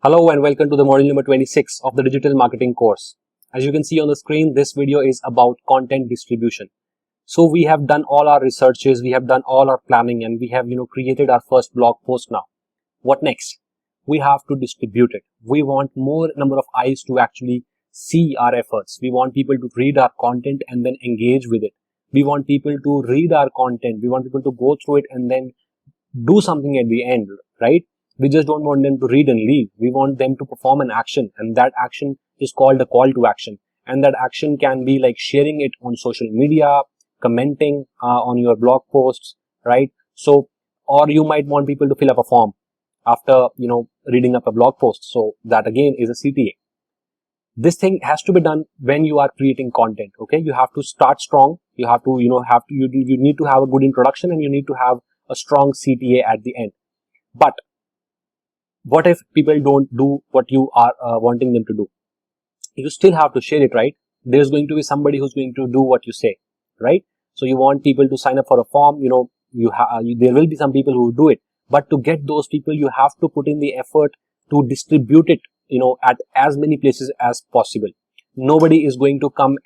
Hello and welcome to the module number 26 of the digital marketing course. As you can see on the screen, this video is about content distribution. So we have done all our researches, we have done all our planning, and we have, created our first blog post now. What next? We have to distribute it. We want more number of eyes to actually see our efforts. We want people to read our content and then engage with it. We want people to read our content. We want people to go through it and then do something at the end, right? We just don't want them to read and leave. We want them to perform an action, and that action is called a call to action. And that action can be like sharing it on social media, commenting on your blog posts, right? So, or you might want people to fill up a form after, reading up a blog post. So that again is a CTA. This thing has to be done when you are creating content. Okay, you have to start strong. You have to, you need to have a good introduction, and you need to have a strong CTA at the end. But what if people don't do what you are wanting them to do? You still have to share it, right? There's going to be somebody who's going to do what you say, right? So you want people to sign up for a form, there will be some people who do it, but to get those people, you have to put in the effort to distribute it, at as many places as possible. Nobody is going to come,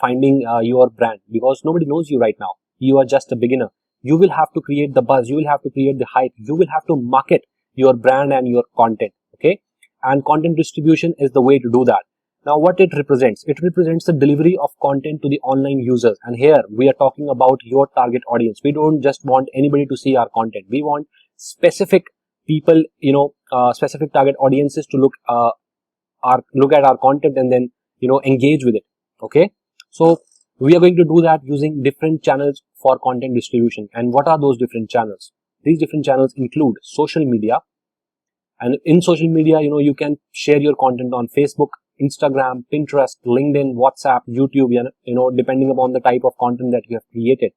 finding your brand, because nobody knows you right now. You are just a beginner. You will have to create the buzz. You will have to create the hype. You will have to market your brand and your content. Okay, and content distribution is the way to do that. Now, what it represents the delivery of content to the online users, and here we are talking about your target audience. We don't just want anybody to see our content. We want specific people, specific target audiences to look at our content and then engage with it. Okay, so we are going to do that using different channels for content distribution. And what are those different channels? These different channels include social media, and in social media, you can share your content on Facebook, Instagram, Pinterest, LinkedIn, WhatsApp, YouTube, depending upon the type of content that you have created.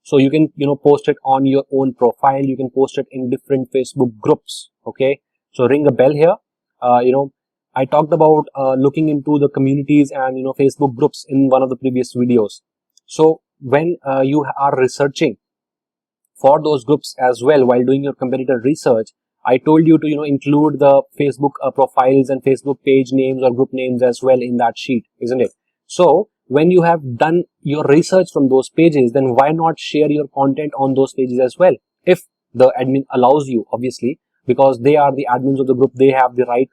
So you can, post it on your own profile. You can post it in different Facebook groups. Okay, so ring a bell here. I talked about looking into the communities and, Facebook groups in one of the previous videos. So when you are researching for those groups as well while doing your competitor research, I told you to include the Facebook profiles and Facebook page names or group names as well in that sheet, isn't it? So when you have done your research from those pages, then why not share your content on those pages as well, if the admin allows you, obviously, because they are the admins of the group. They have the right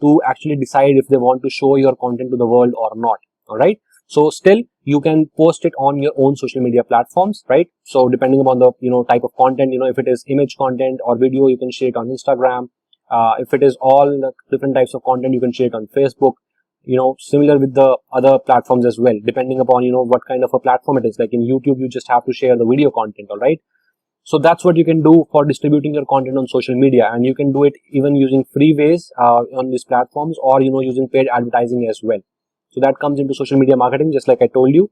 to actually decide if they want to show your content to the world or not. All right, so still you can post it on your own social media platforms, right? So depending upon the type of content, if it is image content or video, you can share it on Instagram. If it is all the different types of content, you can share it on Facebook. Similar with the other platforms as well, depending upon what kind of a platform it is. Like in YouTube, you just have to share the video content. All right, so that's what you can do for distributing your content on social media, and you can do it even using free ways on these platforms, or using paid advertising as well. So that comes into social media marketing, just like I told you.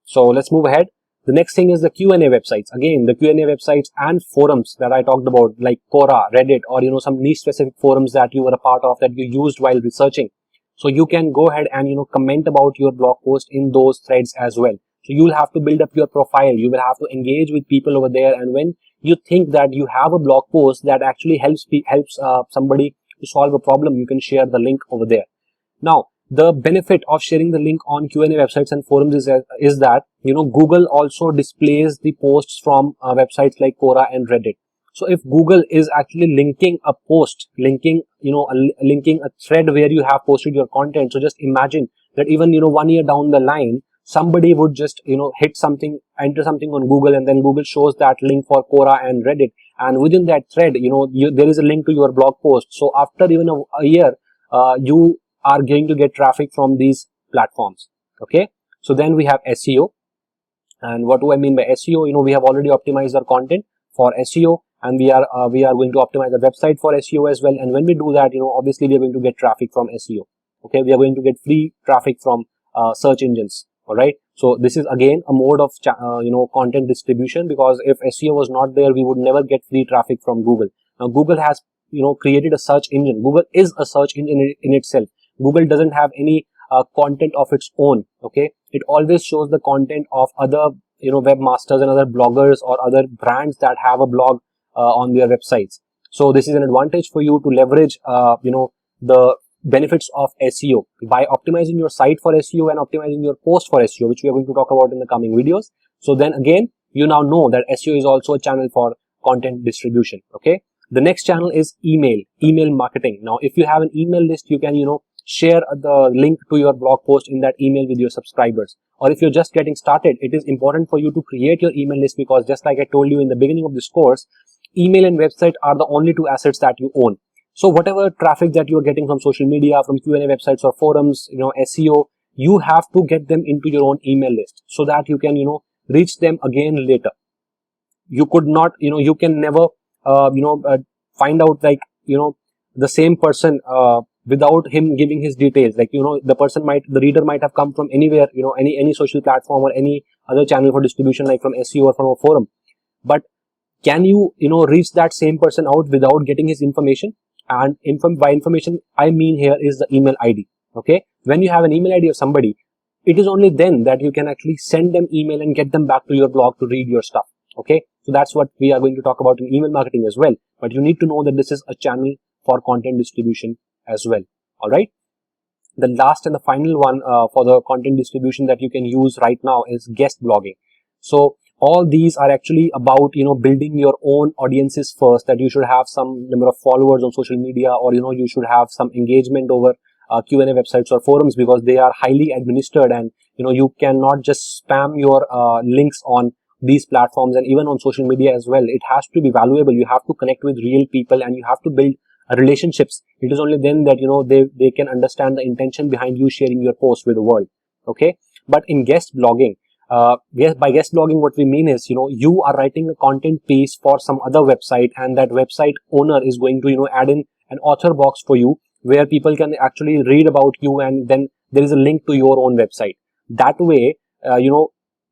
So let's move ahead. The next thing is the Q&A websites. Again, the Q&A websites and forums that I talked about, like Quora, Reddit, or some niche specific forums that you were a part of, that you used while researching. So you can go ahead and comment about your blog post in those threads as well. So you'll have to build up your profile. You will have to engage with people over there, and when you think that you have a blog post that actually helps somebody to solve a problem, you can share the link over there. Now, the benefit of sharing the link on Q&A websites and forums is that Google also displays the posts from websites like Quora and Reddit. So if Google is actually linking a post, linking a thread where you have posted your content, so just imagine that even 1 year down the line, somebody would just hit something, enter something on Google, and then Google shows that link for Quora and Reddit, and within that thread there is a link to your blog post. So after even a year, you are going to get traffic from these platforms. Okay, so then we have SEO. And what do I mean by SEO? We have already optimized our content for SEO, and we are going to optimize the website for SEO as well. And when we do that, obviously we are going to get traffic from SEO. Okay, we are going to get free traffic from search engines. All right, so this is again a mode of content distribution, because if SEO was not there, we would never get free traffic from Google. Now Google has created a search engine. Google is a search engine in itself. Google doesn't have any content of its own. Okay, it always shows the content of other webmasters and other bloggers or other brands that have a blog on their websites. So this is an advantage for you to leverage, the benefits of SEO by optimizing your site for SEO and optimizing your post for SEO, which we are going to talk about in the coming videos. So then again, you now know that SEO is also a channel for content distribution. Okay. The next channel is email marketing. Now, if you have an email list, you can, share the link to your blog post in that email with your subscribers. Or if you're just getting started, it is important for you to create your email list, because just like I told you in the beginning of this course, email and website are the only two assets that you own. So whatever traffic that you're getting from social media, from Q&A websites or forums, SEO, you have to get them into your own email list so that you can, reach them again later. You could not, you can never, find out, like, the same person, without him giving his details. Like, the reader might have come from anywhere, any social platform or any other channel for distribution, like from SEO or from a forum. But can you, reach that same person out without getting his information? And by information, I mean here is the email ID. Okay. When you have an email ID of somebody, it is only then that you can actually send them email and get them back to your blog to read your stuff. Okay. So that's what we are going to talk about in email marketing as well. But you need to know that this is a channel for content distribution as well. All right. The last and the final one for the content distribution that you can use right now is guest blogging. So all these are actually about, building your own audiences first, that you should have some number of followers on social media, or, you should have some engagement over Q&A websites or forums, because they are highly administered, and, you cannot just spam your links on these platforms and even on social media as well. It has to be valuable. You have to connect with real people and you have to build relationships. It is only then that, they can understand the intention behind you sharing your post with the world. Okay. But in guest blogging, by guest blogging, what we mean is, you are writing a content piece for some other website, and that website owner is going to, add in an author box for you where people can actually read about you, and then there is a link to your own website. That way,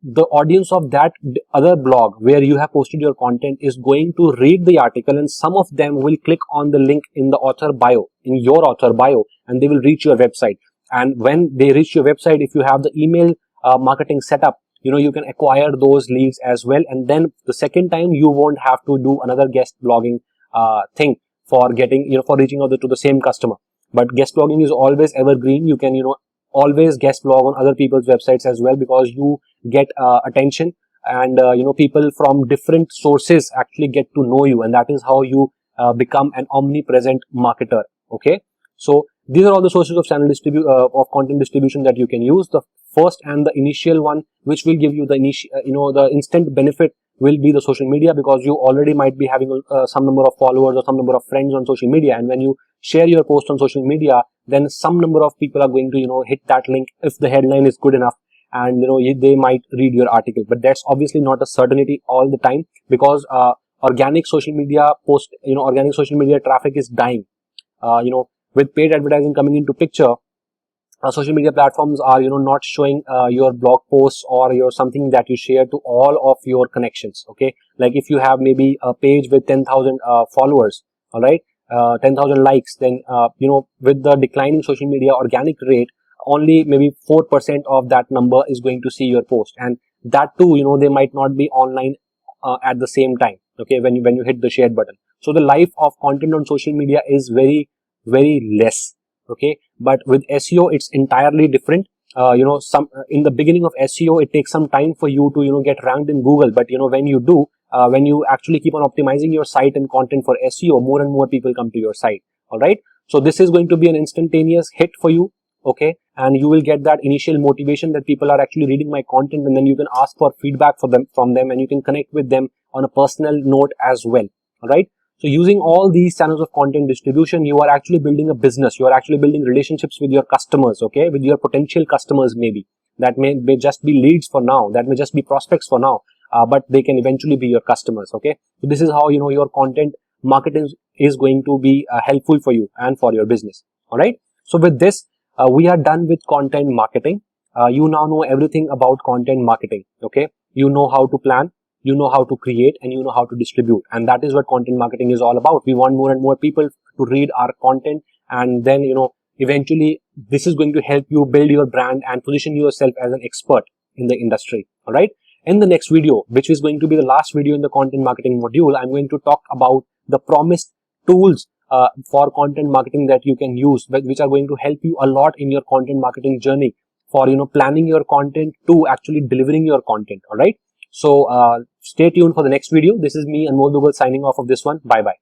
the audience of that other blog where you have posted your content is going to read the article, and some of them will click on the link in the author bio, in your author bio, and they will reach your website. And when they reach your website, if you have the email marketing setup, you can acquire those leads as well. And then the second time, you won't have to do another guest blogging thing for getting, for reaching out to the same customer. But guest blogging is always evergreen. You can, always guest blog on other people's websites as well, because you get attention, and people from different sources actually get to know you, and that is how you become an omnipresent marketer. Okay. So these are all the sources of of content distribution that you can use. The first and the initial one, which will give you the the instant benefit, will be the social media, because you already might be having some number of followers or some number of friends on social media, and when you share your post on social media, then some number of people are going to hit that link if the headline is good enough, and they might read your article. But that's obviously not a certainty all the time, because organic social media organic social media traffic is dying. With paid advertising coming into picture, social media platforms are not showing your blog posts or your something that you share to all of your connections. Okay, like if you have maybe a page with 10,000 followers, all right, 10,000 likes, then with the declining social media organic rate, only maybe 4% of that number is going to see your post, and that too, they might not be online at the same time. Okay, when you hit the share button. So the life of content on social media is very, very less. Okay, but with SEO, it's entirely different. In the beginning of SEO, it takes some time for you to get ranked in Google, but when you do, when you actually keep on optimizing your site and content for SEO, more and more people come to your site. All right, so this is going to be an instantaneous hit for you. Okay, and you will get that initial motivation that people are actually reading my content, and then you can ask for feedback from them, and you can connect with them on a personal note as well. All right. So using all these channels of content distribution, you are actually building a business. You are actually building relationships with your customers, okay, with your potential customers maybe. That may just be leads for now. That may just be prospects for now, but they can eventually be your customers, okay. So this is how, your content marketing is going to be helpful for you and for your business, all right. So with this, we are done with content marketing. You now know everything about content marketing, okay. You know how to plan, you know how to create, and you know how to distribute. And that is what content marketing is all about. We want more and more people to read our content, and then, eventually this is going to help you build your brand and position yourself as an expert in the industry. All right. In the next video, which is going to be the last video in the content marketing module, I'm going to talk about the promised tools for content marketing that you can use, which are going to help you a lot in your content marketing journey, for planning your content to actually delivering your content. All right. So stay tuned for the next video. This is me, Anmol Dugal, signing off of this one. Bye bye.